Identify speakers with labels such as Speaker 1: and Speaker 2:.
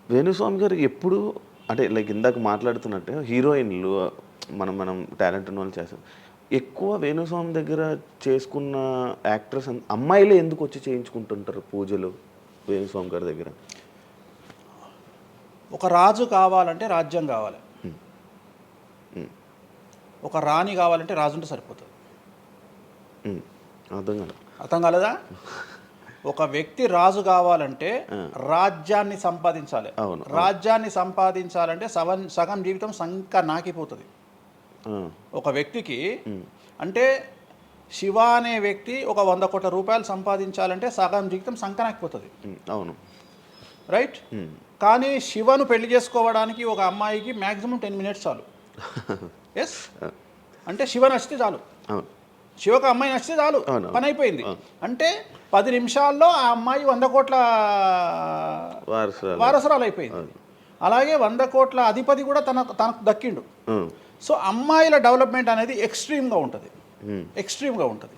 Speaker 1: వేణుస్వామి గారు ఎప్పుడు అంటే లైక్ ఇందాక మాట్లాడుతున్నట్టే హీరోయిన్‌లు మనం మనం టాలెంట్ ఉన్న వాళ్ళు చేస్తాం. ఎక్కువ వేణుస్వామి దగ్గర చేసుకున్న యాక్టర్స్ అమ్మాయిలే ఎందుకొచ్చి చేయించుకుంటుంటారు పూజలు వేణుస్వామి గారి దగ్గర?
Speaker 2: ఒక రాజు కావాలంటే రాజ్యం కావాలి.
Speaker 1: హ్మ్. హ్మ్.
Speaker 2: ఒక రాణి కావాలంటే రాజుంటే సరిపోతుంది.
Speaker 1: హ్మ్. అర్థం కాలే.
Speaker 2: అర్థం కాలేదా? ఒక వ్యక్తి రాజు కావాలంటే
Speaker 1: ఆ!
Speaker 2: రాజ్యాన్ని సంపాదించాలి.
Speaker 1: అవును. అవును.
Speaker 2: రాజ్యాన్ని సంపాదించాలంటే సగం జీవితం సంక నాకిపోతుంది.
Speaker 1: ఆ!
Speaker 2: ఒక వ్యక్తికి
Speaker 1: హ్మ్.
Speaker 2: అంటే శివ అనే వ్యక్తి ఒక 100 కోట్ల సంపాదించాలంటే సగం జీవితం సంకనాకిపోతుంది.
Speaker 1: హ్మ్. అవును.
Speaker 2: రైట్?
Speaker 1: హ్మ్.
Speaker 2: కానీ శివను పెళ్లి చేసుకోవడానికి ఒక అమ్మాయికి మ్యాక్సిమం 10 మినిట్స్ చాలు. ఎస్.
Speaker 1: ఆ!
Speaker 2: అంటే శివ నచ్చితే చాలు.
Speaker 1: అవును.
Speaker 2: శివకు అమ్మాయి నచ్చితే చాలు,
Speaker 1: అవును.
Speaker 2: పని అయిపోయింది.
Speaker 1: అవును.
Speaker 2: అంటే 10 నిమిషాల్లో ఆ అమ్మాయి 100 కోట్ల
Speaker 1: వారసురాలు.
Speaker 2: వారసురాలు అయిపోయింది.
Speaker 1: అవును.
Speaker 2: అలాగే 100 కోట్ల అధిపతి కూడా తనకు దక్కిండు.
Speaker 1: హ్మ్.
Speaker 2: సో అమ్మాయిల డెవలప్మెంట్ అనేది ఎక్స్ట్రీమ్గా ఉంటుంది.
Speaker 1: హ్మ్.
Speaker 2: ఎక్స్ట్రీమ్గా ఉంటుంది.